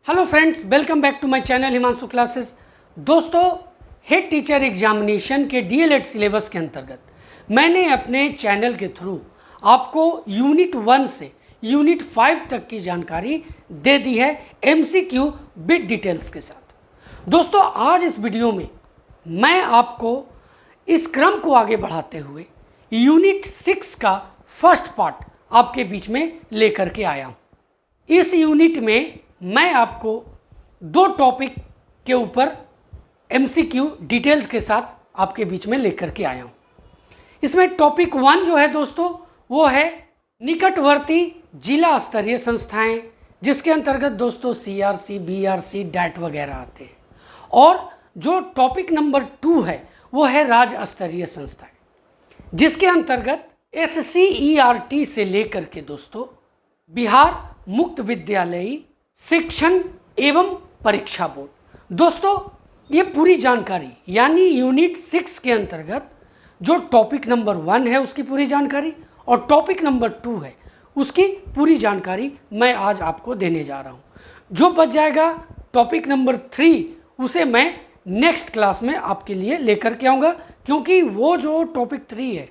Hello friends, welcome back to my channel Himanshu classes. दोस्तों, head teacher examination के DElEd syllabus के अंतर्गत मैंने अपने चैनल के थ्रू आपको यूनिट 1 से यूनिट 5 तक की जानकारी दे दी है एमसीक्यू बिट डिटेल्स के साथ। दोस्तों, आज इस वीडियो में मैं आपको इस क्रम को आगे बढ़ाते हुए यूनिट 6 का फर्स्ट पार्ट आपके बीच में लेकर के आया हूँ। इस यूनिट में मैं आपको दो टॉपिक के ऊपर एमसीक्यू डिटेल्स के साथ आपके बीच में लेकर के आया हूँ। इसमें टॉपिक 1 जो है दोस्तों, वो है निकटवर्ती जिला स्तरीय संस्थाएं, जिसके अंतर्गत दोस्तों सीआरसी, बीआरसी, डैट वगैरह आते हैं। और जो टॉपिक नंबर 2 है वो है राज्य स्तरीय संस्थाएं, जिसके अंतर्गत SCERT से लेकर के दोस्तों बिहार मुक्त विद्यालयी शिक्षण एवं परीक्षा बोर्ड। दोस्तों, ये पूरी जानकारी यानी यूनिट 6 के अंतर्गत जो टॉपिक नंबर 1 है उसकी पूरी जानकारी और टॉपिक नंबर 2 है उसकी पूरी जानकारी मैं आज आपको देने जा रहा हूँ। जो बच जाएगा टॉपिक नंबर 3 उसे मैं नेक्स्ट क्लास में आपके लिए लेकर के आऊँगा, क्योंकि वो जो टॉपिक 3 है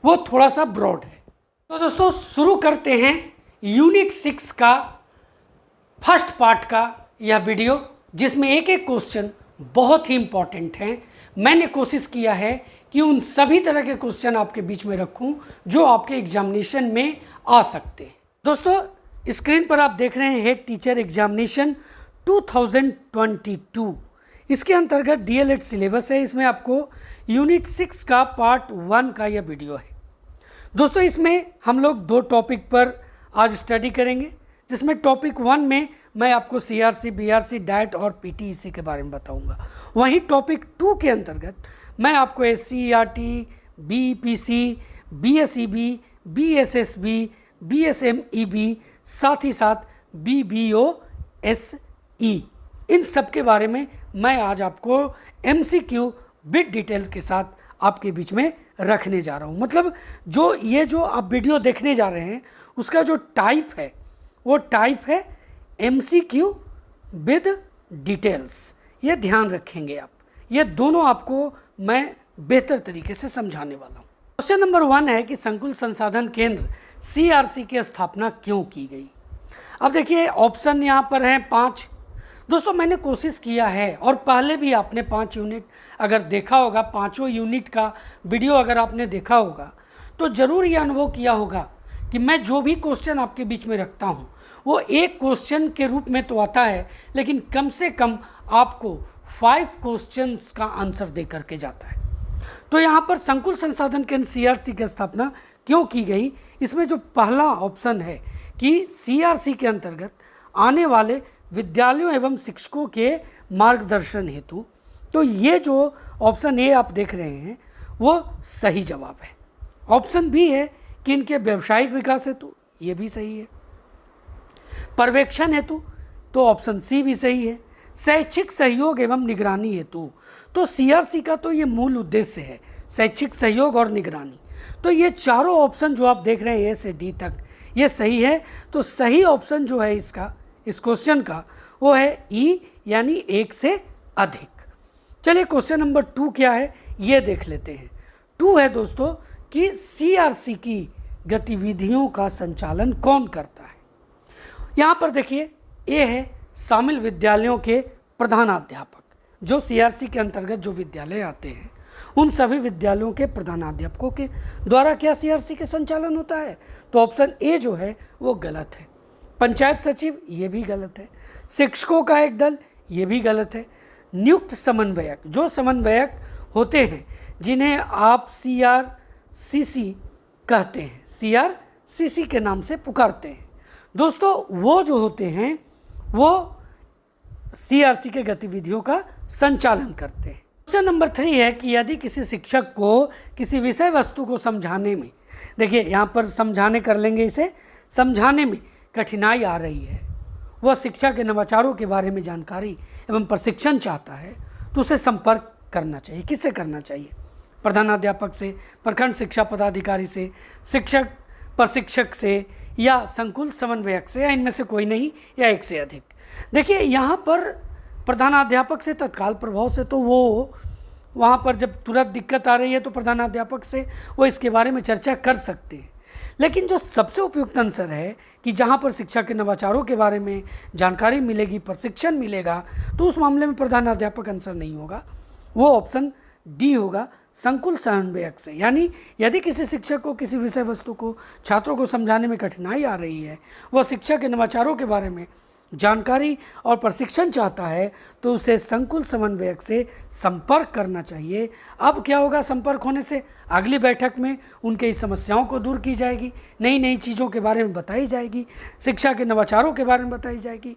वो थोड़ा सा ब्रॉड है। तो दोस्तों, शुरू करते हैं यूनिट 6 का फर्स्ट पार्ट का यह वीडियो, जिसमें एक एक क्वेश्चन बहुत ही इम्पॉर्टेंट हैं। मैंने कोशिश किया है कि उन सभी तरह के क्वेश्चन आपके बीच में रखूं जो आपके एग्जामिनेशन में आ सकते हैं। दोस्तों, स्क्रीन पर आप देख रहे हैं हेड टीचर एग्जामिनेशन 2022। इसके अंतर्गत डीएलएड सिलेबस है। इसमें आपको यूनिट 6 का पार्ट 1 का यह वीडियो है। दोस्तों, इसमें हम लोग दो टॉपिक पर आज स्टडी करेंगे, जिसमें टॉपिक 1 में मैं आपको सीआरसी, बीआरसी, डैट और पीटीईसी के बारे में बताऊंगा। वहीं टॉपिक 2 के अंतर्गत मैं आपको SCERT, बीईपीसी, बीएसईबी, बीएसएसबी, बीएसएमईबी, साथ ही साथ बीबीओएसई, इन सब के बारे में मैं आज आपको एमसीक्यू बिट डिटेल्स के साथ आपके बीच में रखने जा रहा हूँ। मतलब जो आप वीडियो देखने जा रहे हैं उसका जो टाइप है वो टाइप है एमसीक्यू विद डिटेल्स। ये ध्यान रखेंगे आप, ये दोनों आपको मैं बेहतर तरीके से समझाने वाला हूँ। क्वेश्चन नंबर 1 है कि संकुल संसाधन केंद्र सीआरसी की स्थापना क्यों की गई। अब देखिए, ऑप्शन यहाँ पर हैं 5। दोस्तों, मैंने कोशिश किया है और पहले भी आपने 5 यूनिट अगर देखा होगा, पाँचों यूनिट का वीडियो अगर आपने देखा होगा तो ज़रूर ये अनुभव किया होगा कि मैं जो भी क्वेश्चन आपके बीच में रखता हूँ वो एक क्वेश्चन के रूप में तो आता है, लेकिन कम से कम आपको 5 क्वेश्चंस का आंसर दे करके जाता है। तो यहाँ पर संकुल संसाधन केंद्र सीआरसी की स्थापना क्यों की गई, इसमें जो पहला ऑप्शन है कि सीआरसी के अंतर्गत आने वाले विद्यालयों एवं शिक्षकों के मार्गदर्शन हेतु, तो ये जो ऑप्शन ए आप देख रहे हैं वो सही जवाब है। ऑप्शन बी है कि इनके व्यावसायिक विकास हेतु, ये भी सही है। पर्यवेक्षण हेतु, तो ऑप्शन सी भी सही है। शैक्षिक सहयोग एवं निगरानी हेतु, तो सीआरसी का तो ये मूल उद्देश्य है शैक्षिक सहयोग और निगरानी। तो ये चारों ऑप्शन जो आप देख रहे हैं ए से डी तक ये सही है। तो सही ऑप्शन जो है इसका, इस क्वेश्चन का, वो है ई यानी 1 से अधिक। चलिए, क्वेश्चन नंबर 2 क्या है ये देख लेते हैं। 2 है दोस्तों कि सीआरसी की गतिविधियों का संचालन कौन करता है। यहाँ पर देखिए, ए है शामिल विद्यालयों के प्रधानाध्यापक। जो सीआरसी के अंतर्गत जो विद्यालय आते हैं उन सभी विद्यालयों के प्रधानाध्यापकों के द्वारा क्या सीआरसी के संचालन होता है, तो ऑप्शन ए जो है वो गलत है। पंचायत सचिव, ये भी गलत है। शिक्षकों का एक दल, ये भी गलत है। नियुक्त समन्वयक, जो समन्वयक होते हैं जिन्हें आप CRCC कहते हैं, CRCC के नाम से पुकारते हैं दोस्तों, वो जो होते हैं वो सीआरसी के गतिविधियों का संचालन करते हैं। क्वेश्चन नंबर 3 है कि यदि किसी शिक्षक को किसी विषय वस्तु को समझाने में, देखिए यहाँ पर समझाने कर लेंगे, इसे समझाने में कठिनाई आ रही है, वह शिक्षा के नवाचारों के बारे में जानकारी एवं प्रशिक्षण चाहता है, तो उसे संपर्क करना चाहिए। किससे करना चाहिए? प्रधानाध्यापक से, प्रखंड शिक्षा पदाधिकारी से, शिक्षक प्रशिक्षक से, या संकुल समन्वयक से, या इनमें से कोई नहीं, या एक से अधिक। देखिए यहाँ पर प्रधानाध्यापक से तत्काल प्रभाव से तो वो वहाँ पर जब तुरंत दिक्कत आ रही है तो प्रधानाध्यापक से वो इसके बारे में चर्चा कर सकते हैं। लेकिन जो सबसे उपयुक्त आंसर है कि जहाँ पर शिक्षा के नवाचारों के बारे में जानकारी मिलेगी, प्रशिक्षण मिलेगा, तो उस मामले में प्रधानाध्यापक आंसर नहीं होगा, वो ऑप्शन डी होगा, संकुल समन्वयक से। यानी यदि किसी शिक्षक को किसी विषय वस्तु को छात्रों को समझाने में कठिनाई आ रही है, वह शिक्षा के नवाचारों के बारे में जानकारी और प्रशिक्षण चाहता है, तो उसे संकुल समन्वयक से संपर्क करना चाहिए। अब क्या होगा, संपर्क होने से अगली बैठक में उनके इस समस्याओं को दूर की जाएगी, नई नई चीज़ों के बारे में बताई जाएगी, शिक्षा के नवाचारों के बारे में बताई जाएगी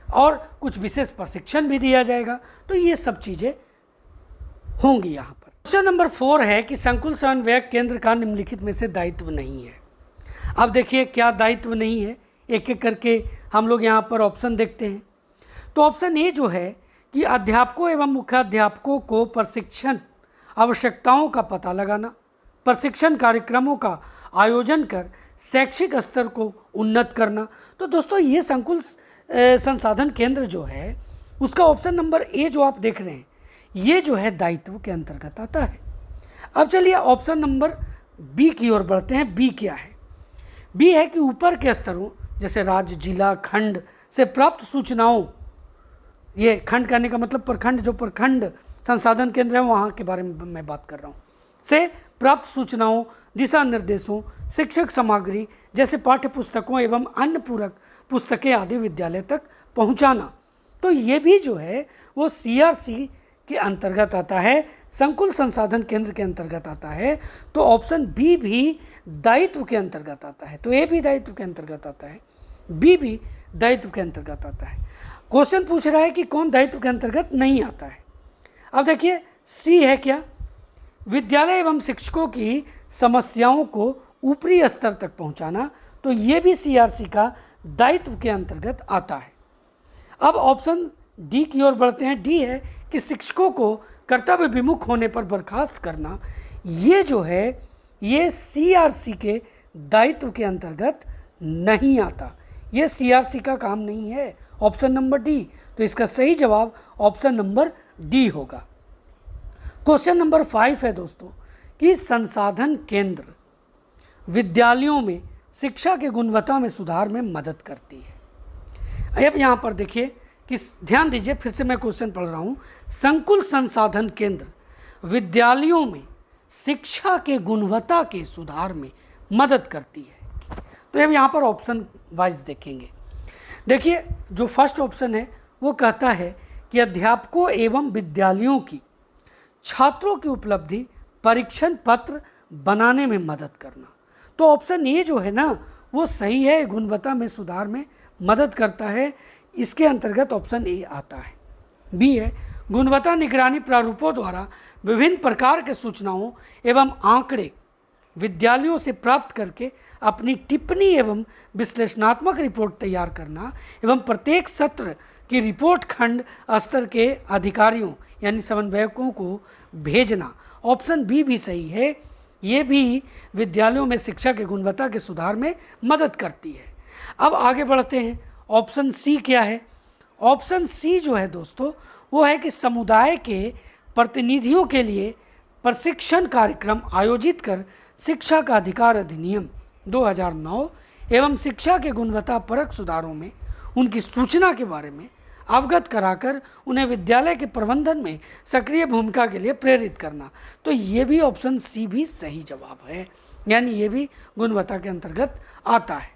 और कुछ विशेष प्रशिक्षण भी दिया जाएगा। तो ये सब चीज़ें होंगी यहाँ पर। क्वेश्चन नंबर 4 है कि संकुल समन्वयक केंद्र का निम्नलिखित में से दायित्व नहीं है। अब देखिए क्या दायित्व नहीं है, एक एक करके हम लोग यहाँ पर ऑप्शन देखते हैं। तो ऑप्शन ए जो है कि अध्यापकों एवं मुख्याध्यापकों को प्रशिक्षण आवश्यकताओं का पता लगाना, प्रशिक्षण कार्यक्रमों का आयोजन कर शैक्षिक स्तर को उन्नत करना। तो दोस्तों ये संकुल संसाधन केंद्र जो है उसका ऑप्शन नंबर ए जो आप देख रहे हैं, ये जो है दायित्व के अंतर्गत आता है। अब चलिए ऑप्शन नंबर बी की ओर बढ़ते हैं। बी क्या है? बी है कि ऊपर के स्तरों जैसे राज्य, जिला, खंड से प्राप्त सूचनाओं, ये खंड कहने का मतलब प्रखंड, जो प्रखंड संसाधन केंद्र है वहाँ के बारे में मैं बात कर रहा हूँ, से प्राप्त सूचनाओं, दिशा निर्देशों, शिक्षक सामग्री जैसे पाठ्य पुस्तकों एवं अन्य पूरक पुस्तकें आदि विद्यालय तक पहुँचाना। तो ये भी जो है वो CRC के अंतर्गत आता है, संकुल संसाधन केंद्र के अंतर्गत आता है। तो ऑप्शन बी भी दायित्व के अंतर्गत आता है। तो ए भी दायित्व के अंतर्गत आता है, बी भी दायित्व के अंतर्गत आता है। क्वेश्चन पूछ रहा है कि कौन दायित्व के अंतर्गत नहीं आता है। अब देखिए सी है क्या, विद्यालय एवं शिक्षकों की समस्याओं को ऊपरी स्तर तक पहुंचाना। तो ये भी CRC का दायित्व के अंतर्गत आता है। अब ऑप्शन डी की ओर बढ़ते हैं। डी है कि शिक्षकों को कर्तव्य विमुख होने पर बर्खास्त करना। ये जो है ये CRC के दायित्व के अंतर्गत नहीं आता, ये CRC का काम नहीं है। ऑप्शन नंबर डी, तो इसका सही जवाब ऑप्शन नंबर डी होगा। क्वेश्चन नंबर 5 है दोस्तों कि संसाधन केंद्र विद्यालयों में शिक्षा की गुणवत्ता में सुधार में मदद करती है। अब यहाँ पर देखिए कि ध्यान दीजिए, फिर से मैं क्वेश्चन पढ़ रहा हूँ। संकुल संसाधन केंद्र विद्यालयों में शिक्षा के गुणवत्ता के सुधार में मदद करती है। तो अब यहाँ पर ऑप्शन वाइज देखेंगे। देखिए जो फर्स्ट ऑप्शन है वो कहता है कि अध्यापकों एवं विद्यालयों की छात्रों की उपलब्धि परीक्षण पत्र बनाने में मदद करना। तो ऑप्शन ए जो है ना वो सही है, गुणवत्ता में सुधार में मदद करता है, इसके अंतर्गत ऑप्शन ए आता है। बी है गुणवत्ता निगरानी प्रारूपों द्वारा विभिन्न प्रकार के सूचनाओं एवं आंकड़े विद्यालयों से प्राप्त करके अपनी टिप्पणी एवं विश्लेषणात्मक रिपोर्ट तैयार करना एवं प्रत्येक सत्र की रिपोर्ट खंड स्तर के अधिकारियों यानी समन्वयकों को भेजना। ऑप्शन बी भी सही है, ये भी विद्यालयों में शिक्षा की गुणवत्ता के सुधार में मदद करती है। अब आगे बढ़ते हैं। ऑप्शन सी क्या है? ऑप्शन सी जो है दोस्तों वो है कि समुदाय के प्रतिनिधियों के लिए प्रशिक्षण कार्यक्रम आयोजित कर शिक्षा का अधिकार अधिनियम 2009 एवं शिक्षा के गुणवत्ता परक सुधारों में उनकी सूचना के बारे में अवगत कराकर उन्हें विद्यालय के प्रबंधन में सक्रिय भूमिका के लिए प्रेरित करना। तो ये भी ऑप्शन सी भी सही जवाब है, यानी ये भी गुणवत्ता के अंतर्गत आता है।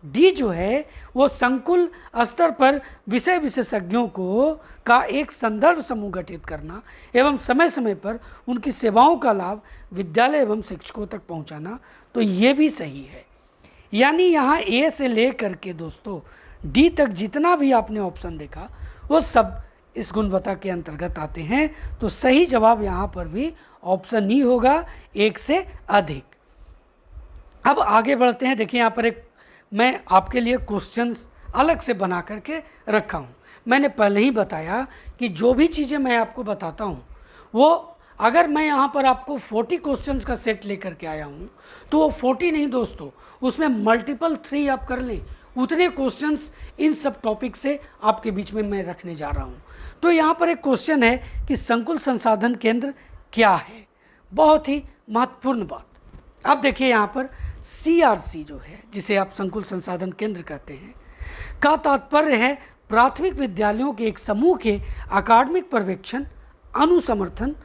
डी जो है वो संकुल स्तर पर विषय विशेषज्ञों को का एक संदर्भ समूह गठित करना एवं समय समय पर उनकी सेवाओं का लाभ विद्यालय एवं शिक्षकों तक पहुंचाना। तो ये भी सही है, यानी यहाँ ए से ले करके दोस्तों डी तक जितना भी आपने ऑप्शन देखा वो सब इस गुणवत्ता के अंतर्गत आते हैं। तो सही जवाब यहाँ पर भी ऑप्शन ई होगा, एक से अधिक। अब आगे बढ़ते हैं। देखिए यहाँ पर एक मैं आपके लिए क्वेश्चंस अलग से बना करके रखा हूँ। मैंने पहले ही बताया कि जो भी चीज़ें मैं आपको बताता हूँ वो अगर मैं यहाँ पर आपको 40 क्वेश्चंस का सेट लेकर के आया हूँ तो वो 40 नहीं दोस्तों, उसमें मल्टीपल 3 आप कर लें, उतने क्वेश्चंस इन सब टॉपिक से आपके बीच में मैं रखने जा रहा हूँ। तो यहाँ पर एक क्वेश्चन है कि संकुल संसाधन केंद्र क्या है, बहुत ही महत्वपूर्ण बात। अब देखिए यहाँ पर CRC जो है, जिसे आप संकुल संसाधन केंद्र कहते हैं, का तात्पर्य है प्राथमिक विद्यालयों के एक समूह के अकादमिक पर्यवेक्षण, अनुसमर्थन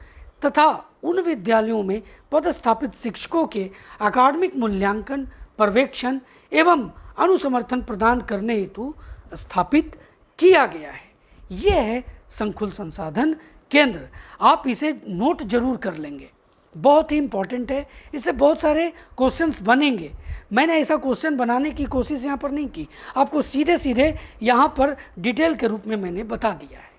तथा उन विद्यालयों में पदस्थापित शिक्षकों के अकादमिक मूल्यांकन, पर्यवेक्षण एवं अनुसमर्थन प्रदान करने हेतु स्थापित किया गया है। यह है संकुल संसाधन केंद्र। आप इसे नोट जरूर कर लेंगे, बहुत ही इंपॉर्टेंट है, इससे बहुत सारे क्वेश्चंस बनेंगे। मैंने ऐसा क्वेश्चन बनाने की कोशिश यहाँ पर नहीं की, आपको सीधे सीधे यहाँ पर डिटेल के रूप में मैंने बता दिया है।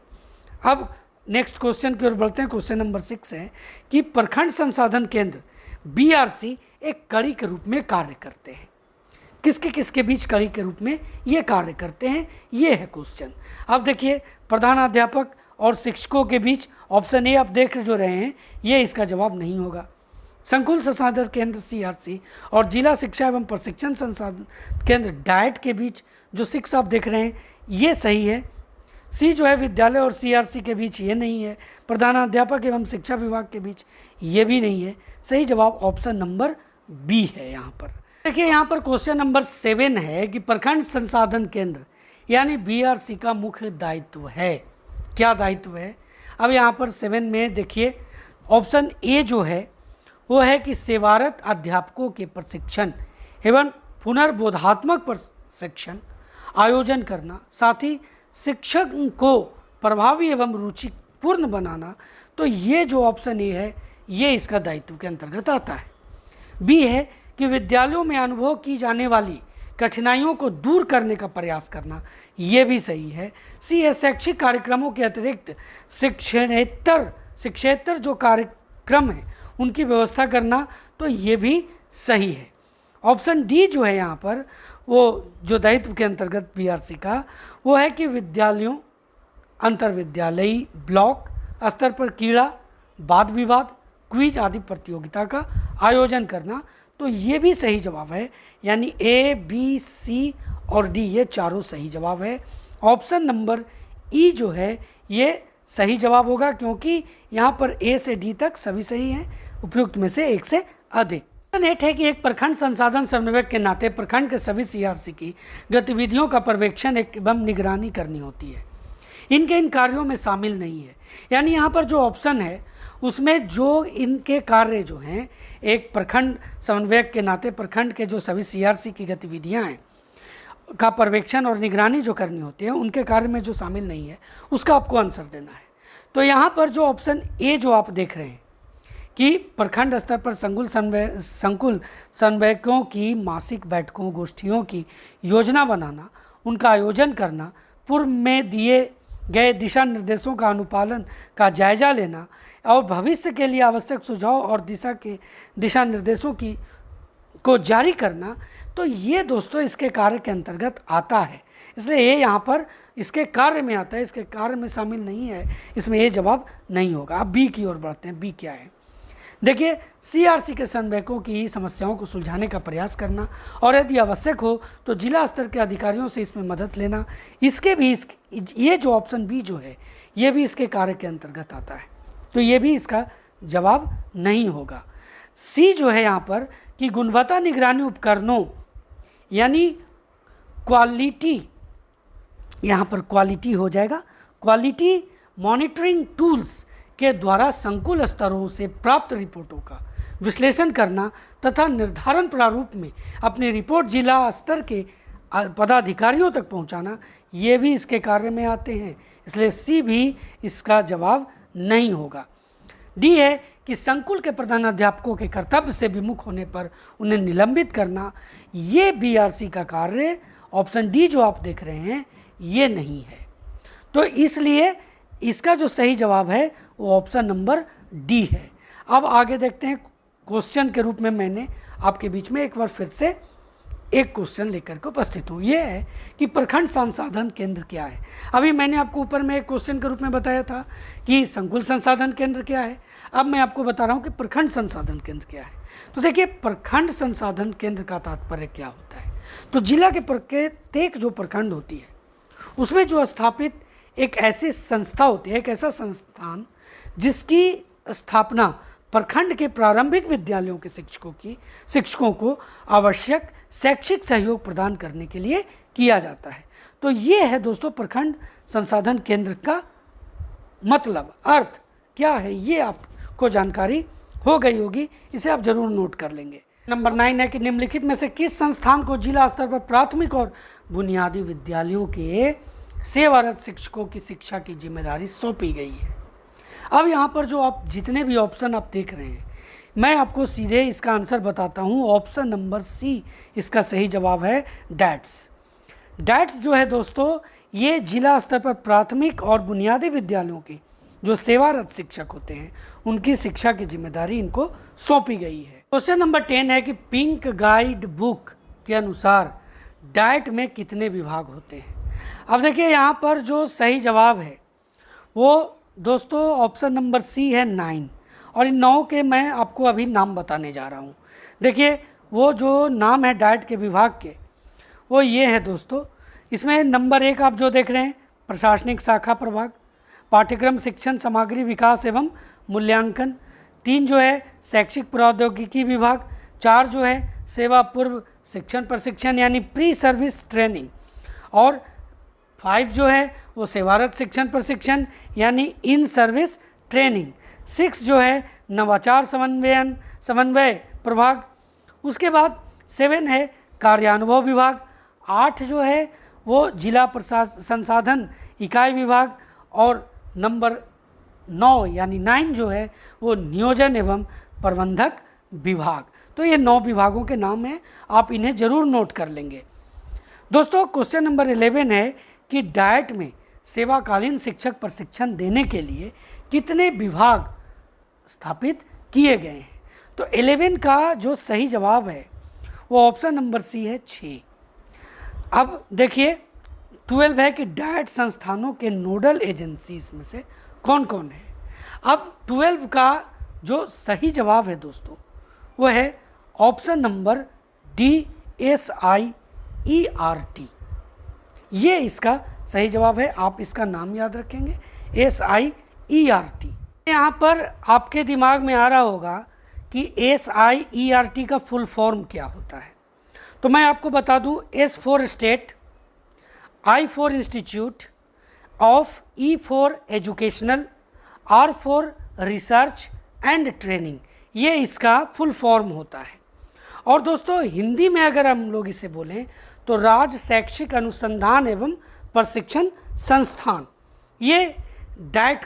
अब नेक्स्ट क्वेश्चन की ओर बढ़ते हैं। क्वेश्चन नंबर 6 है कि प्रखंड संसाधन केंद्र BRC एक कड़ी के रूप में कार्य करते हैं। किसके किसके बीच कड़ी के रूप में ये कार्य करते हैं, ये है क्वेश्चन। अब देखिए, प्रधानाध्यापक और शिक्षकों के बीच, ऑप्शन ए आप देख जो रहे हैं, ये इसका जवाब नहीं होगा। संकुल संसाधन केंद्र CRC और जिला शिक्षा एवं प्रशिक्षण संसाधन केंद्र डाइट के बीच जो 6 आप देख रहे हैं, ये सही है। सी जो है विद्यालय और CRC के बीच, ये नहीं है। प्रधानाध्यापक एवं शिक्षा विभाग के बीच, ये भी नहीं है। सही जवाब ऑप्शन नंबर बी है यहाँ पर। देखिए यहाँ पर क्वेश्चन नंबर 7 है कि प्रखंड संसाधन केंद्र यानी BRC का मुख्य दायित्व है। क्या दायित्व है? अब यहाँ पर 7 में देखिए, ऑप्शन ए जो है वो है कि सेवारत अध्यापकों के प्रशिक्षण एवं पुनर्बोधात्मक प्रशिक्षण आयोजन करना, साथ ही शिक्षक को प्रभावी एवं रुचिपूर्ण बनाना। तो ये जो ऑप्शन ए है, ये इसका दायित्व के अंतर्गत आता है। बी है कि विद्यालयों में अनुभव की जाने वाली कठिनाइयों को दूर करने का प्रयास करना, ये भी सही है। सी है शैक्षिक कार्यक्रमों के अतिरिक्त शिक्षेतर जो कार्यक्रम है उनकी व्यवस्था करना, तो ये भी सही है। ऑप्शन डी जो है यहाँ पर, वो जो दायित्व के अंतर्गत BRC का, वो है कि विद्यालयों अंतर्विद्यालयी ब्लॉक स्तर पर क्रीड़ा, वाद विवाद, क्विज आदि प्रतियोगिता का आयोजन करना। तो ये भी सही जवाब है, यानी A, B, C और D ये चारों सही जवाब है। ऑप्शन नंबर ई जो है ये सही जवाब होगा, क्योंकि यहाँ पर A से D तक सभी सही हैं, उपयुक्त में से एक से अधिक। नेट है कि एक प्रखंड संसाधन समन्वयक के नाते प्रखंड के सभी CRC की गतिविधियों का पर्यवेक्षण एवं निगरानी करनी होती है। इनके इन कार्यों में शामिल नहीं है, यानी यहाँ पर जो ऑप्शन है उसमें जो इनके कार्य जो हैं, एक प्रखंड समन्वयक के नाते प्रखंड के जो सभी CRC की गतिविधियाँ हैं का पर्यवेक्षण और निगरानी जो करनी होती है, उनके कार्य में जो शामिल नहीं है, उसका आपको आंसर देना है। तो यहाँ पर जो ऑप्शन ए जो आप देख रहे हैं कि प्रखंड स्तर पर संकुल समन्वयकों की मासिक बैठकों, गोष्ठियों की योजना बनाना, उनका आयोजन करना, पूर्व में दिए गए दिशा निर्देशों का अनुपालन का जायजा लेना और भविष्य के लिए आवश्यक सुझाव और दिशा निर्देशों को जारी करना, तो ये दोस्तों इसके कार्य के अंतर्गत आता है। इसलिए ये यहाँ पर इसके कार्य में आता है, इसके कार्य में शामिल नहीं है, इसमें ये जवाब नहीं होगा। अब बी की ओर बढ़ते हैं। बी क्या है? देखिए, CRC के समन्वयकों की समस्याओं को सुलझाने का प्रयास करना और यदि आवश्यक हो तो जिला स्तर के अधिकारियों से इसमें मदद लेना, इसके भी ये जो ऑप्शन बी जो है ये भी इसके कार्य के अंतर्गत आता है, तो ये भी इसका जवाब नहीं होगा। सी जो है यहाँ पर कि गुणवत्ता निगरानी उपकरणों यानी क्वालिटी, यहाँ पर क्वालिटी हो जाएगा, क्वालिटी मॉनिटरिंग टूल्स के द्वारा संकुल स्तरों से प्राप्त रिपोर्टों का विश्लेषण करना तथा निर्धारण प्रारूप में अपनी रिपोर्ट जिला स्तर के पदाधिकारियों तक पहुंचाना, ये भी इसके कार्य में आते हैं। इसलिए सी भी इसका जवाब नहीं होगा। डी है कि संकुल के प्रधानाध्यापकों के कर्तव्य से विमुख होने पर उन्हें निलंबित करना, ये BRC का कार्य, ऑप्शन डी जो आप देख रहे हैं ये नहीं है। तो इसलिए इसका जो सही जवाब है वो ऑप्शन नंबर डी है। अब आगे देखते हैं। क्वेश्चन के रूप में मैंने आपके बीच में एक बार फिर से एक क्वेश्चन लेकर के उपस्थित हूँ। ये है कि प्रखंड संसाधन केंद्र क्या है। अभी मैंने आपको ऊपर में एक क्वेश्चन के रूप में बताया था कि संकुल संसाधन केंद्र क्या है, अब मैं आपको बता रहा हूँ कि प्रखंड संसाधन केंद्र क्या है। तो देखिए, प्रखंड संसाधन केंद्र का तात्पर्य क्या होता है? तो जिला के प्रत्येक जो प्रखंड होती है उसमें जो स्थापित एक ऐसी संस्था होती है, एक ऐसा संस्थान जिसकी स्थापना प्रखंड के प्रारंभिक विद्यालयों के शिक्षकों को आवश्यक शैक्षिक सहयोग प्रदान करने के लिए किया जाता है। तो ये है दोस्तों प्रखंड संसाधन केंद्र का मतलब, अर्थ क्या है, ये आपको जानकारी हो गई होगी, इसे आप जरूर नोट कर लेंगे। नंबर 9 है कि निम्नलिखित में से किस संस्थान को जिला स्तर पर प्राथमिक और बुनियादी विद्यालयों के सेवारत शिक्षकों की शिक्षा की जिम्मेदारी सौंपी गई है। अब यहाँ पर जो आप जितने भी ऑप्शन आप देख रहे हैं, मैं आपको सीधे इसका आंसर बताता हूँ। ऑप्शन नंबर सी इसका सही जवाब है डैट्स। डैट्स जो है दोस्तों, ये जिला स्तर पर प्राथमिक और बुनियादी विद्यालयों के जो सेवारत शिक्षक होते हैं उनकी शिक्षा की जिम्मेदारी इनको सौंपी गई है। क्वेश्चन नंबर 10 है कि पिंक गाइड बुक के अनुसार डाइट में कितने विभाग होते हैं। अब देखिए यहाँ पर जो सही जवाब है वो दोस्तों ऑप्शन नंबर सी है 9, और इन 9 के मैं आपको अभी नाम बताने जा रहा हूँ। देखिए वो जो नाम है डाइट के विभाग के वो ये है दोस्तों। इसमें नंबर 1 आप जो देख रहे हैं प्रशासनिक शाखा प्रभाग, पाठ्यक्रम शिक्षण सामग्री विकास एवं मूल्यांकन, 3 जो है शैक्षिक प्रौद्योगिकी विभाग, 4 जो है सेवा पूर्व शिक्षण प्रशिक्षण यानी प्री सर्विस ट्रेनिंग, और 5 जो है वो सेवारत शिक्षण प्रशिक्षण यानी इन सर्विस ट्रेनिंग, 6 जो है नवाचार समन्वय प्रभाग, उसके बाद 7 है कार्यानुभव विभाग, 8 जो है वो जिला संसाधन इकाई विभाग, और नंबर 9 यानी 9 जो है वो नियोजन एवं प्रबंधक विभाग। तो ये 9 विभागों के नाम हैं, आप इन्हें जरूर नोट कर लेंगे। दोस्तों क्वेश्चन नंबर 11 है कि डाइट में सेवाकालीन शिक्षक प्रशिक्षण देने के लिए कितने विभाग स्थापित किए गए हैं। तो 11 का जो सही जवाब है वो ऑप्शन नंबर सी है 6। अब देखिए 12 है कि डाइट संस्थानों के नोडल एजेंसीज में से कौन कौन है। अब 12 का जो सही जवाब है दोस्तों वो है ऑप्शन नंबर डी SIERT। ये इसका सही जवाब है, आप इसका नाम याद रखेंगे SIERT। यहाँ पर आपके दिमाग में आ रहा होगा कि SIERT का फुल फॉर्म क्या होता है। तो मैं आपको बता दूँ, S for state, I for institute, of, E for educational, R for research and training, ये इसका फुल फॉर्म होता है। और दोस्तों हिंदी में अगर हम लोग इसे बोलें तो राज्य शैक्षिक अनुसंधान एवं प्रशिक्षण संस्थान, ये डाइट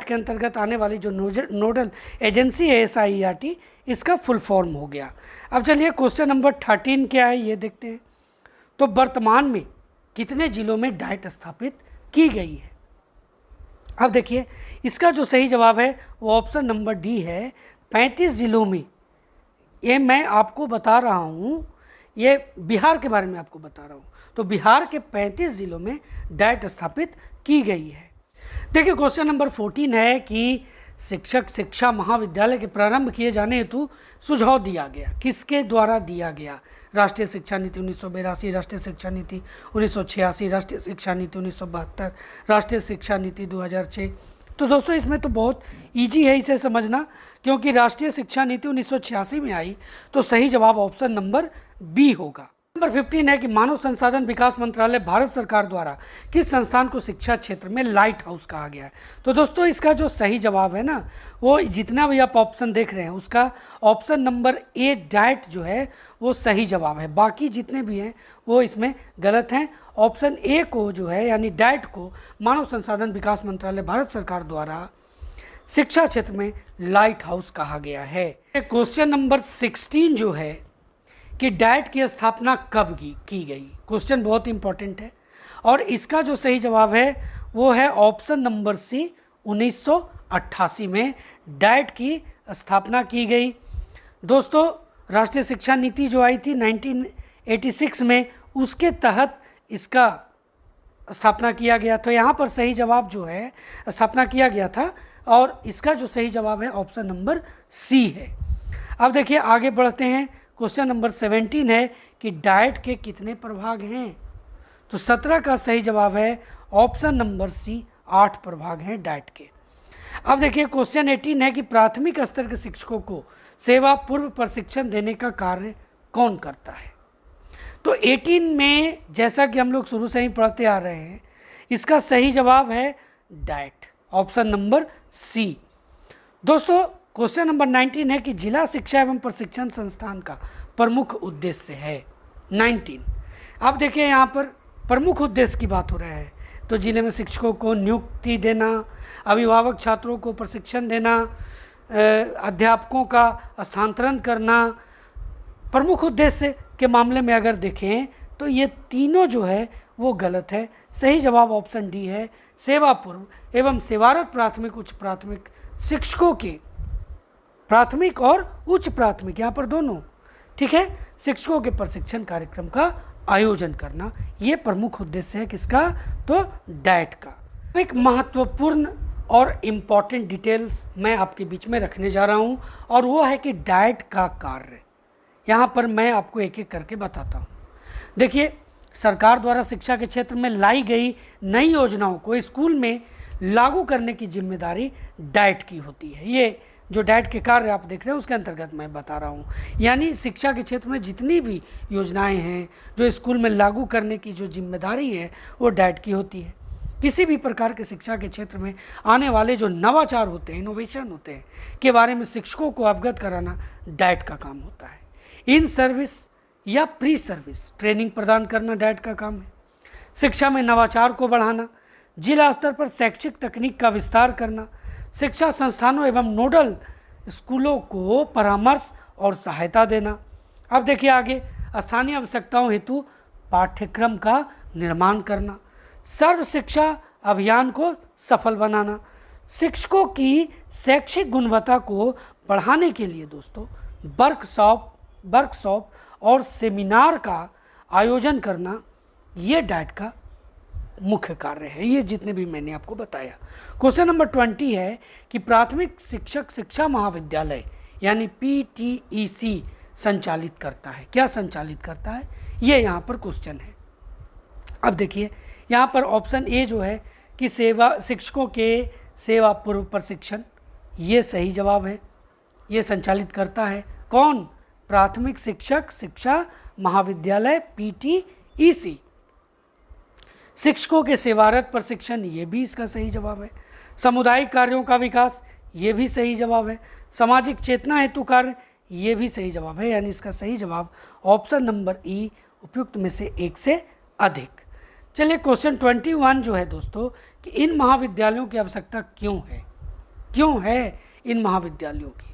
के अंतर्गत आने वाली जो नोडल एजेंसी है SIERT, इसका फुल फॉर्म हो गया। अब चलिए क्वेश्चन नंबर 13 क्या है ये देखते हैं। तो वर्तमान में कितने जिलों में डाइट स्थापित की गई है। अब देखिए इसका जो सही जवाब है वो ऑप्शन नंबर डी है 35 जिलों में। ये मैं आपको बता रहा हूँ, ये बिहार के बारे में आपको बता रहा हूँ। तो बिहार के 35 जिलों में डाइट स्थापित की गई है। देखिए क्वेश्चन नंबर 14 है कि शिक्षक शिक्षा महाविद्यालय के प्रारंभ किए जाने हेतु सुझाव दिया गया, किसके द्वारा दिया गया। राष्ट्रीय शिक्षा नीति 1982, राष्ट्रीय शिक्षा नीति 1986, राष्ट्रीय शिक्षा नीति 1972, राष्ट्रीय शिक्षा नीति 2006। तो दोस्तों इसमें तो बहुत इजी है इसे समझना, क्योंकि राष्ट्रीय शिक्षा नीति 1986 में आई, तो सही जवाब ऑप्शन नंबर बी होगा। नंबर 15 है कि मानव संसाधन विकास मंत्रालय भारत सरकार द्वारा किस संस्थान को शिक्षा क्षेत्र में लाइट हाउस कहा गया है। तो दोस्तों इसका जो सही जवाब है ना, वो जितना भी आप ऑप्शन देख रहे हैं उसका ऑप्शन नंबर ए डाइट जो है वो सही जवाब है। बाकी जितने भी हैं वो इसमें गलत हैं। ऑप्शन ए को जो है यानी डाइट को मानव संसाधन विकास मंत्रालय भारत सरकार द्वारा शिक्षा क्षेत्र में लाइट हाउस कहा गया है। क्वेश्चन नंबर 16 जो है कि डाइट की स्थापना कब की गई। क्वेश्चन बहुत इंपॉर्टेंट है और इसका जो सही जवाब है वो है ऑप्शन नंबर सी 1988 में डाइट की स्थापना की गई। दोस्तों राष्ट्रीय शिक्षा नीति जो आई थी 1986 में, उसके तहत इसका स्थापना किया गया। तो यहाँ पर सही जवाब जो है स्थापना किया गया था और इसका जो सही जवाब है ऑप्शन नंबर सी है। अब देखिए आगे बढ़ते हैं। क्वेश्चन नंबर 17 है कि डाइट के कितने प्रभाग हैं? तो 17 का सही जवाब है ऑप्शन नंबर सी, 8 प्रभाग हैं डाइट के। अब देखिए क्वेश्चन 18 है कि प्राथमिक स्तर के शिक्षकों को सेवा पूर्व प्रशिक्षण देने का कार्य कौन करता है? तो 18 में जैसा कि हम लोग शुरू से ही पढ़ते आ रहे हैं, इसका सही जवाब है डाइट, ऑप्शन नंबर सी। दोस्तों क्वेश्चन नंबर 19 है कि जिला शिक्षा एवं प्रशिक्षण संस्थान का प्रमुख उद्देश्य है 19। अब देखिए यहाँ पर प्रमुख उद्देश्य की बात हो रहा है, तो जिले में शिक्षकों को नियुक्ति देना, अभिभावक छात्रों को प्रशिक्षण देना, अध्यापकों का स्थानांतरण करना। प्रमुख उद्देश्य के मामले में अगर देखें तो ये तीनों जो है वो गलत है। सही जवाब ऑप्शन डी है, सेवा पूर्व एवं सेवारत प्राथमिक उच्च प्राथमिक शिक्षकों के, प्राथमिक और उच्च प्राथमिक यहाँ पर दोनों, ठीक है, शिक्षकों के प्रशिक्षण कार्यक्रम का आयोजन करना, ये प्रमुख उद्देश्य है किसका? तो डाइट का। एक महत्वपूर्ण और इम्पॉर्टेंट डिटेल्स मैं आपके बीच में रखने जा रहा हूँ और वो है कि डाइट का कार्य। यहाँ पर मैं आपको एक एक करके बताता हूँ। देखिए सरकार द्वारा शिक्षा के क्षेत्र में लाई गई नई योजनाओं को स्कूल में लागू करने की जिम्मेदारी डाइट की होती है। ये जो डाइट के कार्य आप देख रहे हैं उसके अंतर्गत मैं बता रहा हूँ। यानी शिक्षा के क्षेत्र में जितनी भी योजनाएं हैं जो स्कूल में लागू करने की जो जिम्मेदारी है वो डाइट की होती है। किसी भी प्रकार के शिक्षा के क्षेत्र में आने वाले जो नवाचार होते हैं, इनोवेशन होते हैं, के बारे में शिक्षकों को अवगत कराना डाइट का काम होता है। इन सर्विस या प्री सर्विस ट्रेनिंग प्रदान करना डाइट का काम है। शिक्षा में नवाचार को बढ़ाना, जिला स्तर पर शैक्षिक तकनीक का विस्तार करना, शिक्षा संस्थानों एवं नोडल स्कूलों को परामर्श और सहायता देना। अब देखिए आगे, स्थानीय आवश्यकताओं हेतु पाठ्यक्रम का निर्माण करना, सर्व शिक्षा अभियान को सफल बनाना, शिक्षकों की शैक्षिक गुणवत्ता को बढ़ाने के लिए दोस्तों वर्कशॉप और सेमिनार का आयोजन करना, ये डाइट का मुख्य कार्य है। ये जितने भी मैंने आपको बताया। क्वेश्चन नंबर 20 है कि प्राथमिक शिक्षक शिक्षा महाविद्यालय यानी PTEC संचालित करता है, क्या संचालित करता है, ये यहाँ पर क्वेश्चन है। अब देखिए यहाँ पर ऑप्शन ए जो है कि शिक्षकों के सेवा पूर्व प्रशिक्षण, ये सही जवाब है। ये संचालित करता है कौन? प्राथमिक शिक्षक शिक्षा महाविद्यालय PTEC। शिक्षकों के सेवारत प्रशिक्षण, ये भी इसका सही जवाब है। सामुदायिक कार्यों का विकास, ये भी सही जवाब है। सामाजिक चेतना हेतु कार्य, ये भी सही जवाब है। यानी इसका सही जवाब ऑप्शन नंबर ई, उपयुक्त में से एक से अधिक। चलिए क्वेश्चन 21 जो है दोस्तों कि इन महाविद्यालयों की आवश्यकता क्यों है इन महाविद्यालयों की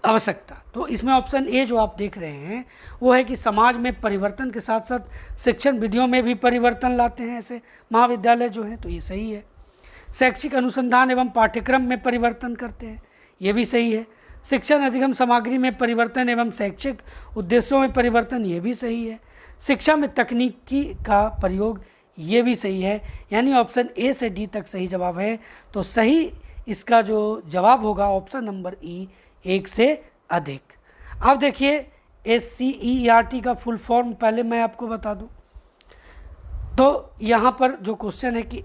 आवश्यकता? तो इसमें ऑप्शन ए जो आप देख रहे हैं वो है कि समाज में परिवर्तन के साथ साथ शिक्षण विधियों में भी परिवर्तन लाते हैं ऐसे महाविद्यालय जो हैं, तो ये सही है। शैक्षिक अनुसंधान एवं पाठ्यक्रम में परिवर्तन करते हैं, ये भी सही है। शिक्षण अधिगम सामग्री में परिवर्तन एवं शैक्षिक उद्देश्यों में परिवर्तन, ये भी सही है। शिक्षा में तकनीकी का प्रयोग, ये भी सही है। यानी ऑप्शन ए से डी तक सही जवाब है। तो सही इसका जो जवाब होगा ऑप्शन नंबर ई, एक से अधिक। अब देखिए SCERT का फुल फॉर्म पहले मैं आपको बता दूं। तो यहाँ पर जो क्वेश्चन है कि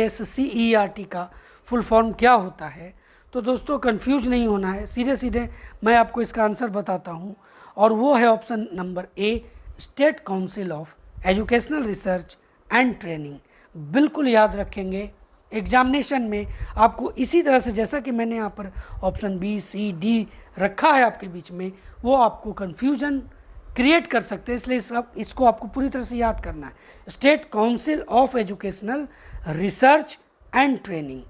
SCERT का फुल फॉर्म क्या होता है, तो दोस्तों कंफ्यूज नहीं होना है, सीधे सीधे मैं आपको इसका आंसर बताता हूँ और वो है option number A, state council of educational research and training. बिल्कुल याद रखेंगे, एग्जामिनेशन में आपको इसी तरह से जैसा कि मैंने यहाँ पर ऑप्शन बी सी डी रखा है आपके बीच में, वो आपको कन्फ्यूजन क्रिएट कर सकते हैं, इसलिए इसको आपको पूरी तरह से याद करना है। State council of educational research and training.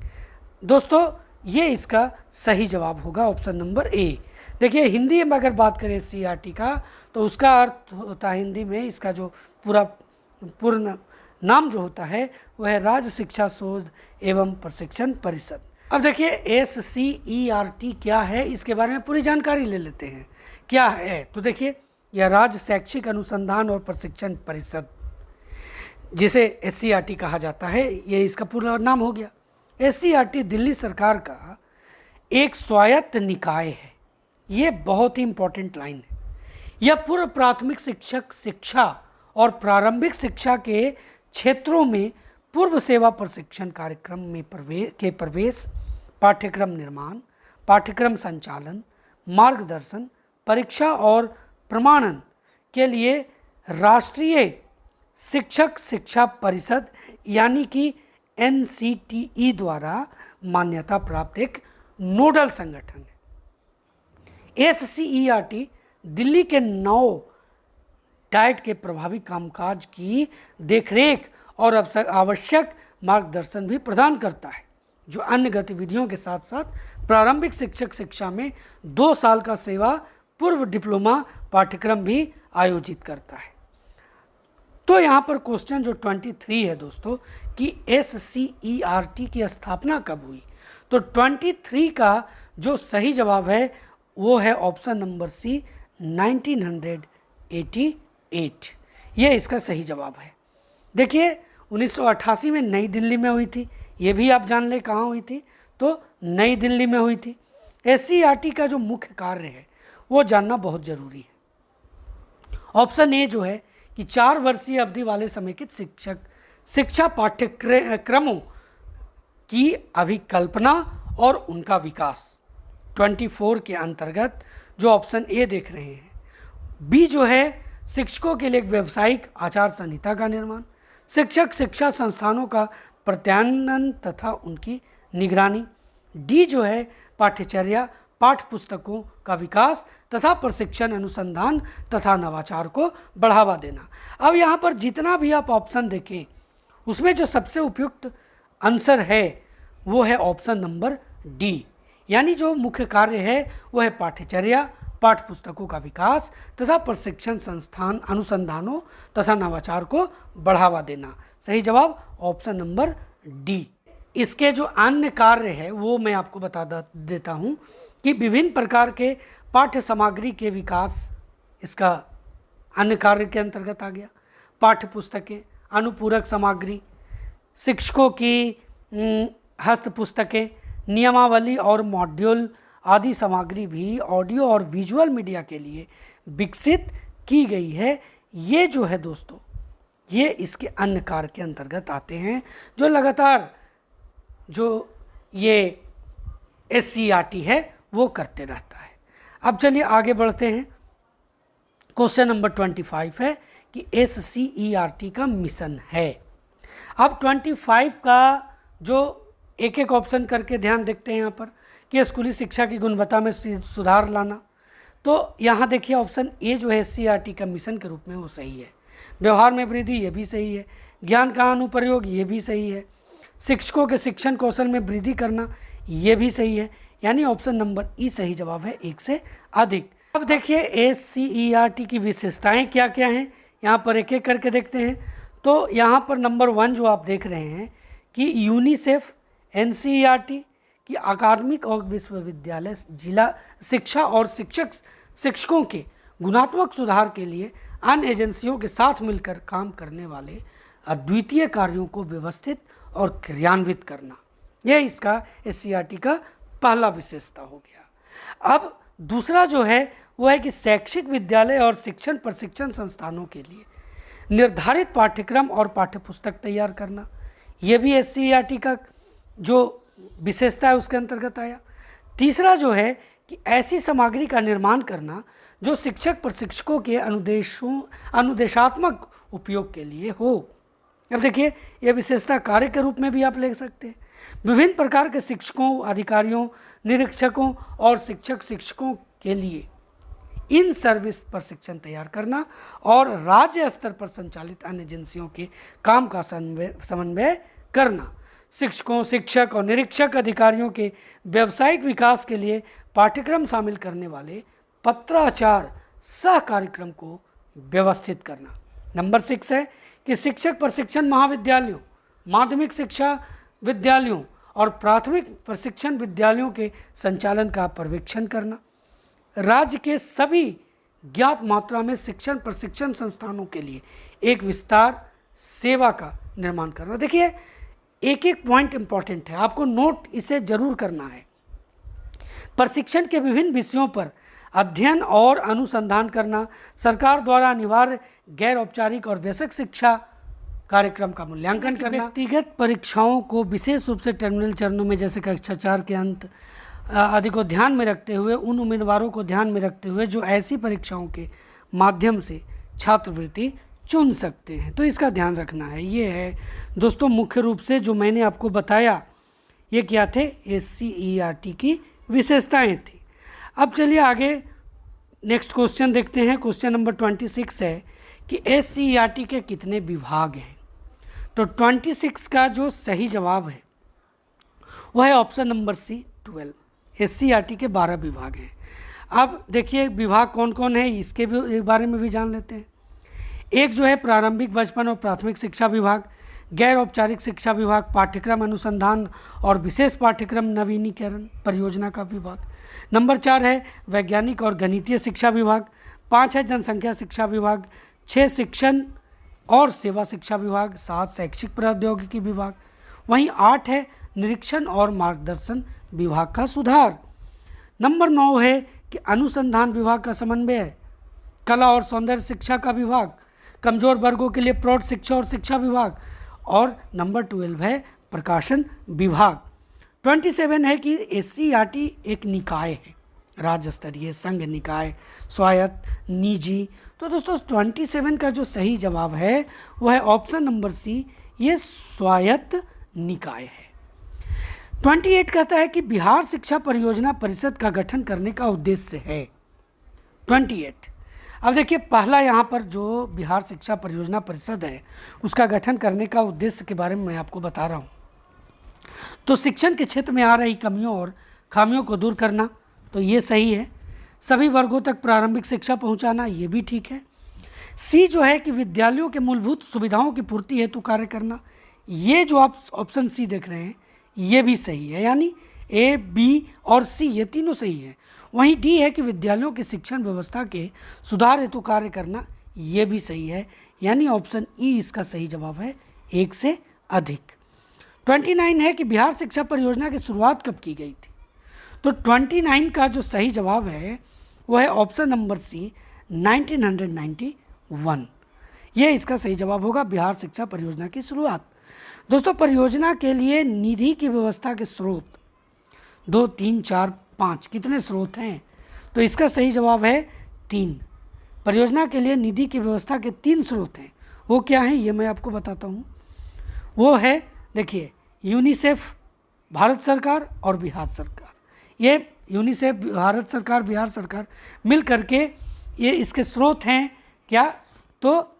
दोस्तों ये इसका सही जवाब होगा ऑप्शन नंबर ए। देखिए हिंदी में अगर बात करें SCERT का, तो उसका अर्थ होता है हिंदी में, इसका जो पूर्ण नाम जो होता है वह है राज्य शिक्षा शोध एवं प्रशिक्षण परिषद। अब देखिए SCERT क्या है, इसके बारे में पूरी जानकारी ले लेते हैं क्या है। तो देखिए यह राज्य शैक्षिक अनुसंधान और प्रशिक्षण परिषद, जिसे SCERT कहा जाता है, ये इसका पूरा नाम हो गया। SCERT दिल्ली सरकार का एक स्वायत्त निकाय है। ये बहुत ही इंपॉर्टेंट लाइन है। यह पूर्व प्राथमिक शिक्षक शिक्षा और प्रारंभिक शिक्षा के क्षेत्रों में पूर्व सेवा प्रशिक्षण कार्यक्रम में प्रवेश, पाठ्यक्रम निर्माण, पाठ्यक्रम संचालन, मार्गदर्शन, परीक्षा और प्रमाणन के लिए राष्ट्रीय शिक्षक शिक्षा परिषद यानी कि NCTE द्वारा मान्यता प्राप्त एक नोडल संगठन है। SCERT दिल्ली के 9 डाइट के प्रभावी कामकाज की देखरेख और आवश्यक मार्गदर्शन भी प्रदान करता है, जो अन्य गतिविधियों के साथ साथ प्रारंभिक शिक्षक शिक्षा में 2 साल का सेवा पूर्व डिप्लोमा पाठ्यक्रम भी आयोजित करता है। तो यहाँ पर क्वेश्चन जो 23 है दोस्तों कि SCERT की स्थापना कब हुई, तो 23 का जो सही जवाब है वो है ऑप्शन नंबर सी 1988। ये इसका सही जवाब है। देखिए 1988 में नई दिल्ली में हुई थी, ये भी आप जान लें कहाँ हुई थी, तो नई दिल्ली में हुई थी। SCERT का जो मुख्य कार्य है वो जानना बहुत ज़रूरी है। ऑप्शन ए जो है कि 4 वर्षीय अवधि वाले समेकित शिक्षा पाठ्यक्रमों की अभिकल्पना और उनका विकास 24 के अंतर्गत जो ऑप्शन ए देख रहे हैं। बी जो है शिक्षकों के लिए एक व्यावसायिक आचार संहिता का निर्माण, शिक्षक शिक्षा संस्थानों का प्रत्यानयन तथा उनकी निगरानी। डी जो है पाठ्यचर्या पाठ्य पुस्तकों का विकास तथा प्रशिक्षण अनुसंधान तथा नवाचार को बढ़ावा देना। अब यहाँ पर जितना भी आप ऑप्शन देखें उसमें जो सबसे उपयुक्त आंसर है वो है ऑप्शन नंबर डी, यानी जो मुख्य कार्य है वो है पाठ्यचर्या पाठ्य पुस्तकों का विकास तथा प्रशिक्षण संस्थान अनुसंधानों तथा नवाचार को बढ़ावा देना। सही जवाब ऑप्शन नंबर डी। इसके जो अन्य कार्य है वो मैं आपको बता देता हूँ कि विभिन्न प्रकार के पाठ्य सामग्री के विकास इसका अन्य कार्य के अंतर्गत आ गया। पाठ्य पुस्तकें, अनुपूरक सामग्री, शिक्षकों की हस्त पुस्तकें, नियमावली और मॉड्यूल आदि सामग्री भी ऑडियो और विजुअल मीडिया के लिए विकसित की गई है। ये जो है दोस्तों ये इसके अन्य कार्य के अंतर्गत आते हैं जो लगातार जो ये SCERT है वो करते रहता है। अब चलिए आगे बढ़ते हैं। क्वेश्चन नंबर 25 है कि SCERT का मिशन है। अब 25 का जो एक एक ऑप्शन करके ध्यान देखते हैं यहाँ पर कि स्कूली शिक्षा की गुणवत्ता में सुधार लाना। तो यहाँ देखिए ऑप्शन ए जो है SCERT का मिशन के रूप में वो सही है। व्यवहार में वृद्धि ये भी सही है। ज्ञान का अनुप्रयोग ये भी सही है। शिक्षकों के शिक्षण कौशल में वृद्धि करना ये भी सही है, यानी ऑप्शन नंबर ई सही जवाब है 1 से अधिक। अब देखिए SCERT की विशेषताएं क्या क्या हैं, यहाँ पर एक एक करके देखते हैं। तो यहाँ पर नंबर 1 जो आप देख रहे हैं कि यूनिसेफ NCERT की अकादमिक और विश्वविद्यालय जिला शिक्षा और शिक्षकों के गुणात्मक सुधार के लिए अन्य एजेंसियों के साथ मिलकर काम करने वाले अद्वितीय कार्यों को व्यवस्थित और क्रियान्वित करना, यह इसका SCERT का पहला विशेषता हो गया। अब दूसरा जो है वो है कि शैक्षिक विद्यालय और शिक्षण प्रशिक्षण संस्थानों के लिए निर्धारित पाठ्यक्रम और पाठ्यपुस्तक तैयार करना, यह भी SCERT का जो विशेषता है उसके अंतर्गत आया। तीसरा जो है कि ऐसी सामग्री का निर्माण करना जो शिक्षक प्रशिक्षकों के अनुदेशात्मक उपयोग के लिए हो। अब देखिए यह विशेषता कार्य के रूप में भी आप ले सकते हैं। विभिन्न प्रकार के शिक्षकों, अधिकारियों, निरीक्षकों और शिक्षकों के लिए इन सर्विस प्रशिक्षण तैयार करना और राज्य स्तर पर संचालित अन्य एजेंसियों के काम का समन्वय करना। शिक्षकों, शिक्षक और निरीक्षक अधिकारियों के व्यावसायिक विकास के लिए पाठ्यक्रम शामिल करने वाले पत्राचार सह कार्यक्रम को व्यवस्थित करना। नंबर 6 है कि शिक्षक प्रशिक्षण महाविद्यालयों, माध्यमिक शिक्षा विद्यालयों और प्राथमिक प्रशिक्षण विद्यालयों के संचालन का पर्यवेक्षण करना। राज्य के सभी ज्ञात मात्रा में शिक्षण प्रशिक्षण संस्थानों के लिए एक विस्तार सेवा का निर्माण करना। देखिए एक एक पॉइंट इंपॉर्टेंट है, आपको नोट इसे जरूर करना है। प्रशिक्षण के विभिन्न विषयों पर अध्ययन और अनुसंधान करना, सरकार द्वारा अनिवार्य गैर औपचारिक और वयस्क शिक्षा कार्यक्रम का मूल्यांकन करना, व्यक्तिगत परीक्षाओं को विशेष रूप से टर्मिनल चरणों में जैसे कक्षा 4 के अंत आदि को ध्यान में रखते हुए, उन उम्मीदवारों को ध्यान में रखते हुए जो ऐसी परीक्षाओं के माध्यम से छात्रवृत्ति चुन सकते हैं। तो इसका ध्यान रखना है। ये है दोस्तों मुख्य रूप से जो मैंने आपको बताया, ये क्या थे, SCERT की विशेषताएं थी। अब चलिए आगे नेक्स्ट क्वेश्चन देखते हैं। क्वेश्चन नंबर 26 है कि SCERT के कितने विभाग हैं। तो 26 का जो सही जवाब है वह है ऑप्शन नंबर सी 12। SCERT के 12 विभाग हैं। अब देखिए विभाग कौन कौन है इसके भी बारे में भी जान लेते हैं। एक जो है प्रारंभिक बचपन और प्राथमिक शिक्षा विभाग, गैर औपचारिक शिक्षा विभाग, पाठ्यक्रम अनुसंधान और विशेष पाठ्यक्रम नवीनीकरण परियोजना का विभाग। नंबर 4 है वैज्ञानिक और गणितीय शिक्षा विभाग। 5 है जनसंख्या शिक्षा विभाग। 6 शिक्षण और सेवा शिक्षा विभाग। 7 शैक्षिक प्रौद्योगिकी विभाग। वहीं 8 है निरीक्षण और मार्गदर्शन विभाग का सुधार। नंबर 9 है कि अनुसंधान विभाग का समन्वय है। कला और सौंदर्य शिक्षा का विभाग, कमजोर वर्गों के लिए प्रौढ़ शिक्षा और शिक्षा विभाग। और नंबर 12 है प्रकाशन विभाग। 27 है कि SCERT एक निकाय है, राज्य स्तरीय, संघ निकाय, स्वायत्त, निजी। तो दोस्तों 27 का जो सही जवाब है वह है ऑप्शन नंबर सी, ये स्वायत्त निकाय है। 28 कहता है कि बिहार शिक्षा परियोजना परिषद का गठन करने का उद्देश्य है। 28 अब देखिए पहला यहाँ पर जो बिहार शिक्षा परियोजना परिषद है उसका गठन करने का उद्देश्य के बारे में मैं आपको बता रहा हूँ। तो शिक्षण के क्षेत्र में आ रही कमियों और खामियों को दूर करना, तो ये सही है। सभी वर्गों तक प्रारंभिक शिक्षा पहुँचाना, ये भी ठीक है। सी जो है कि विद्यालयों के मूलभूत सुविधाओं की पूर्ति हेतु कार्य करना, ये जो आप ऑप्शन सी देख रहे हैं ये भी सही है, यानी A, B और C ये तीनों सही है। वहीं डी है कि विद्यालयों की शिक्षण व्यवस्था के सुधार हेतु कार्य करना, ये भी सही है, यानी ऑप्शन ई इसका सही जवाब है, 1 से अधिक। 29 है कि बिहार शिक्षा परियोजना की शुरुआत कब की गई थी। तो 29 का जो सही जवाब है वह है ऑप्शन नंबर सी 1991। ये इसका सही जवाब होगा, बिहार शिक्षा परियोजना की शुरुआत। दोस्तों परियोजना के लिए निधि की व्यवस्था के स्रोत 2, 3, 4, 5 कितने स्रोत हैं। तो इसका सही जवाब है 3। परियोजना के लिए निधि की व्यवस्था के 3 स्रोत हैं। वो क्या हैं ये मैं आपको बताता हूँ। वो है देखिए यूनिसेफ भारत सरकार और बिहार सरकार। ये यूनिसेफ भारत सरकार बिहार सरकार मिल करके ये इसके स्रोत हैं क्या, तो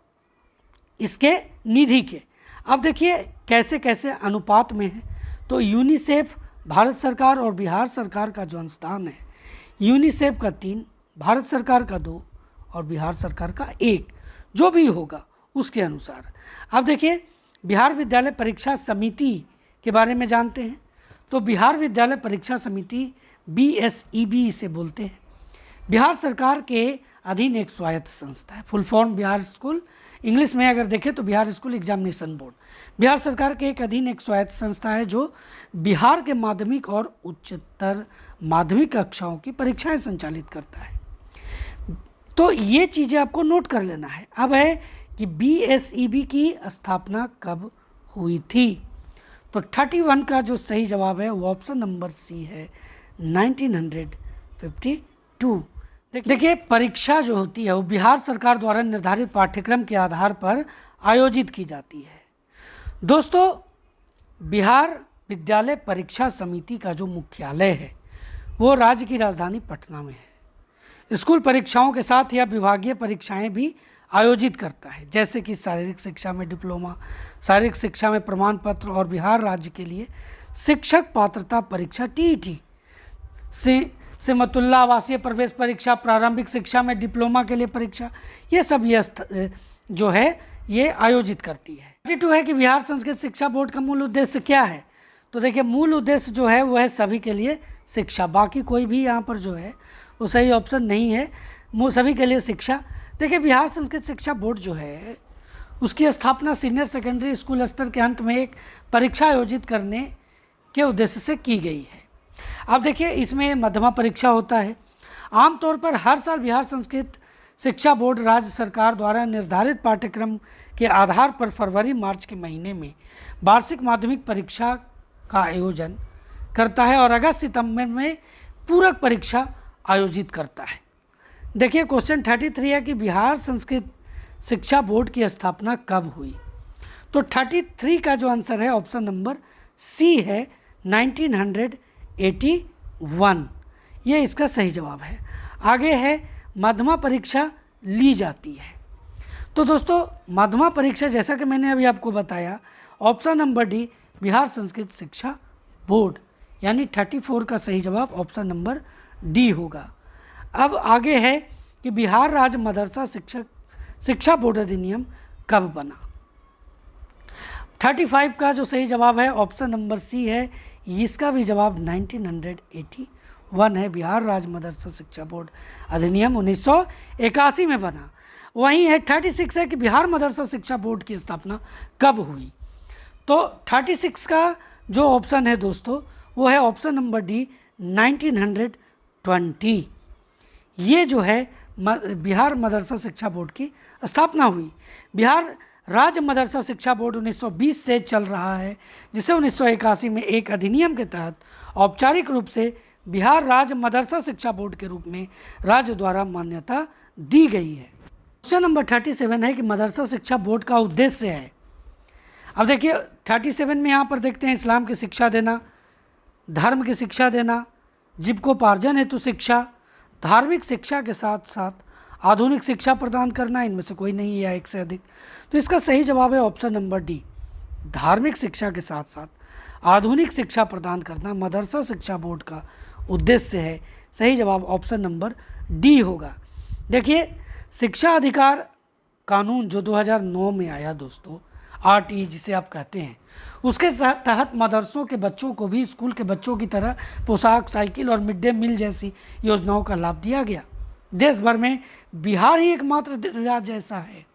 इसके निधि के। अब देखिए कैसे कैसे अनुपात में है। तो यूनिसेफ भारत सरकार और बिहार सरकार का जो अंशदान है, यूनिसेफ का 3, भारत सरकार का 2 और बिहार सरकार का 1, जो भी होगा उसके अनुसार। अब देखिए बिहार विद्यालय परीक्षा समिति के बारे में जानते हैं। तो बिहार विद्यालय परीक्षा समिति BSEB इसे बोलते हैं। बिहार सरकार के अधीन एक स्वायत्त संस्था है। Full form Bihar school, English में अगर देखें तो Bihar school examination board. Bihar सरकार के एक अधीन एक स्वायत्त संस्था है जो बिहार के माध्यमिक और उच्चतर माध्यमिक कक्षाओं की परीक्षाएं संचालित करता है। तो ये चीज़ें आपको नोट कर लेना है। अब है कि BSEB की स्थापना कब हुई थी। तो 31 का जो सही जवाब है वो ऑप्शन नंबर सी है, 1952। देखिए परीक्षा जो होती है वो बिहार सरकार द्वारा निर्धारित पाठ्यक्रम के आधार पर आयोजित की जाती है। दोस्तों बिहार विद्यालय परीक्षा समिति का जो मुख्यालय है वो राज्य की राजधानी पटना में है। स्कूल परीक्षाओं के साथ यह विभागीय परीक्षाएं भी आयोजित करता है, जैसे कि शारीरिक शिक्षा में डिप्लोमा, शारीरिक शिक्षा में प्रमाण पत्र और बिहार राज्य के लिए शिक्षक पात्रता परीक्षा TET से मतुल्ला आवासीय प्रवेश परीक्षा, प्रारंभिक शिक्षा में डिप्लोमा के लिए परीक्षा, ये सब ये जो है ये आयोजित करती है। 32 है कि बिहार संस्कृत शिक्षा बोर्ड का मूल उद्देश्य क्या है। तो देखिए मूल उद्देश्य जो है वो है सभी के लिए शिक्षा, बाकी कोई भी यहाँ पर जो है वो सही ऑप्शन नहीं है, सभी के लिए शिक्षा। देखिए बिहार संस्कृत शिक्षा बोर्ड जो है उसकी स्थापना सीनियर सेकेंडरी स्कूल स्तर के अंत में एक परीक्षा आयोजित करने के उद्देश्य से की गई है। अब देखिए इसमें मध्यमा परीक्षा होता है, आमतौर पर हर साल बिहार संस्कृत शिक्षा बोर्ड राज्य सरकार द्वारा निर्धारित पाठ्यक्रम के आधार पर फरवरी मार्च के महीने में वार्षिक माध्यमिक परीक्षा का आयोजन करता है और अगस्त सितंबर में पूरक परीक्षा आयोजित करता है। देखिए क्वेश्चन 33 है कि बिहार संस्कृत शिक्षा बोर्ड की स्थापना कब हुई। तो 33 का जो आंसर है ऑप्शन नंबर सी है 1981, ये इसका सही जवाब है। आगे है माध्यमिक परीक्षा ली जाती है। तो दोस्तों माध्यमिक परीक्षा जैसा कि मैंने अभी आपको बताया option number D Bihar Sanskrit शिक्षा बोर्ड, यानी 34 का सही जवाब ऑप्शन नंबर डी होगा। अब आगे है कि बिहार राज्य मदरसा शिक्षा बोर्ड अधिनियम कब बना। 35 का जो सही जवाब है ऑप्शन नंबर सी है, इसका भी जवाब 1981 है। बिहार राज्य मदरसा शिक्षा बोर्ड अधिनियम 1981 में बना। वहीं है 36 है कि बिहार मदरसा शिक्षा बोर्ड की स्थापना कब हुई। तो 36 का जो ऑप्शन है दोस्तों वो है ऑप्शन नंबर डी 1920। ये जो है बिहार मदरसा शिक्षा बोर्ड की स्थापना हुई। बिहार राज्य मदरसा शिक्षा बोर्ड 1920 से चल रहा है, जिसे 1981 में एक अधिनियम के तहत औपचारिक रूप से बिहार राज्य मदरसा शिक्षा बोर्ड के रूप में राज्य द्वारा मान्यता दी गई है। क्वेश्चन नंबर 37 है कि मदरसा शिक्षा बोर्ड का उद्देश्य है। अब देखिए 37 में यहाँ पर देखते हैं इस्लाम की शिक्षा देना, धर्म की शिक्षा देना, जीविकोपार्जन हेतु शिक्षा, धार्मिक शिक्षा के साथ साथ आधुनिक शिक्षा प्रदान करना, इनमें से कोई नहीं है एक से अधिक। तो इसका सही जवाब है ऑप्शन नंबर डी, धार्मिक शिक्षा के साथ साथ आधुनिक शिक्षा प्रदान करना मदरसा शिक्षा बोर्ड का उद्देश्य है। सही जवाब ऑप्शन नंबर डी होगा। देखिए शिक्षा अधिकार कानून जो 2009 में आया दोस्तों, RTE जिसे आप कहते हैं, उसके तहत मदरसों के बच्चों को भी स्कूल के बच्चों की तरह पोशाक, साइकिल और मिड डे मील जैसी योजनाओं का लाभ दिया गया। देश भर में बिहार ही एकमात्र राज्य ऐसा है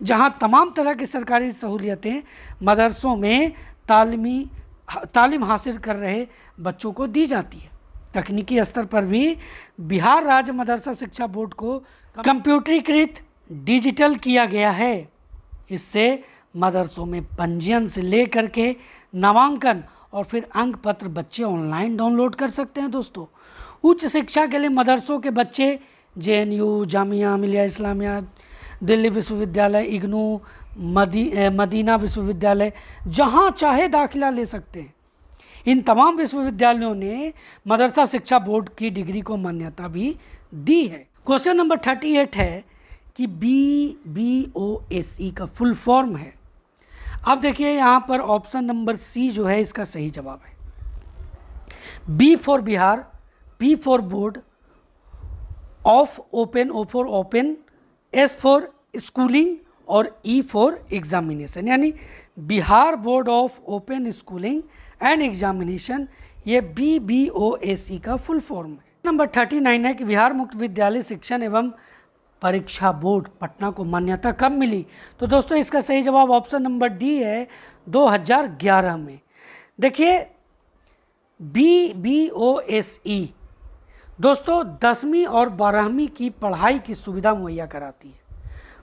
जहां तमाम तरह की सरकारी सहूलियतें मदरसों में तालीम हासिल कर रहे बच्चों को दी जाती है। तकनीकी स्तर पर भी बिहार राज्य मदरसा शिक्षा बोर्ड को कंप्यूटरीकृत डिजिटल किया गया है। इससे मदरसों में पंजीयन से लेकर के नामांकन और फिर अंक पत्र बच्चे ऑनलाइन डाउनलोड कर सकते हैं। दोस्तों उच्च शिक्षा के लिए मदरसों के बच्चे JNU, जामिया मिलिया इस्लामिया, दिल्ली विश्वविद्यालय, इग्नू, मदीना विश्वविद्यालय, जहां चाहे दाखिला ले सकते हैं। इन तमाम विश्वविद्यालयों ने मदरसा शिक्षा बोर्ड की डिग्री को मान्यता भी दी है। क्वेश्चन नंबर 38 है कि BBOSE का फुल फॉर्म है। अब देखिए यहाँ पर ऑप्शन नंबर सी जो है इसका सही जवाब है। B for Bihar, P for board, O for open, S for schooling और E फॉर एग्जामिनेशन, यानी Bihar board of open schooling and examination, ये BBOSE का फुल फॉर्म है। नंबर 39 है कि बिहार मुक्त विद्यालय शिक्षण एवं परीक्षा बोर्ड पटना को मान्यता कब मिली। तो दोस्तों इसका सही जवाब ऑप्शन नंबर डी है 2011 में। देखिए BBOSE दोस्तों 10वीं और 12वीं की पढ़ाई की सुविधा मुहैया कराती है।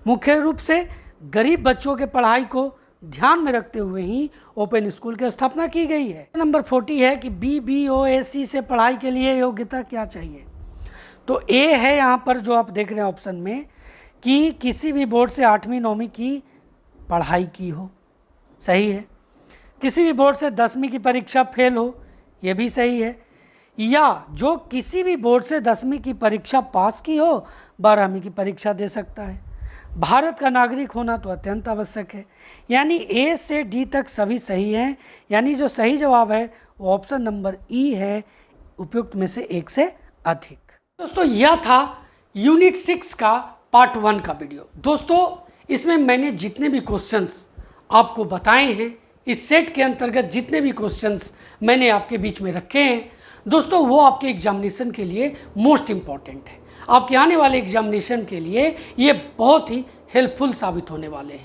मुख्य रूप से गरीब बच्चों के पढ़ाई को ध्यान में रखते हुए ही ओपन स्कूल की स्थापना की गई है। नंबर 40 है कि BBOSE से पढ़ाई के लिए योग्यता क्या चाहिए। तो ए है यहाँ पर जो आप देख रहे हैं ऑप्शन में कि किसी भी बोर्ड से 8वीं 9वीं की पढ़ाई की हो, सही है। किसी भी बोर्ड से 10वीं की परीक्षा फेल हो, ये भी सही है। या जो किसी भी बोर्ड से 10वीं की परीक्षा पास की हो, 12वीं की परीक्षा दे सकता है। भारत का नागरिक होना तो अत्यंत आवश्यक है। यानी ए से डी तक सभी सही हैं, यानी जो सही जवाब है वो ऑप्शन नंबर ई है, उपयुक्त में से एक से अधिक। दोस्तों यह था यूनिट 6 का पार्ट 1 का वीडियो। दोस्तों इसमें मैंने जितने भी क्वेश्चंस आपको बताए हैं, इस सेट के अंतर्गत जितने भी क्वेश्चंस मैंने आपके बीच में रखे हैं दोस्तों, वो आपके एग्जामिनेशन के लिए मोस्ट इम्पॉर्टेंट है। आपके आने वाले एग्जामिनेशन के लिए ये बहुत ही हेल्पफुल साबित होने वाले हैं।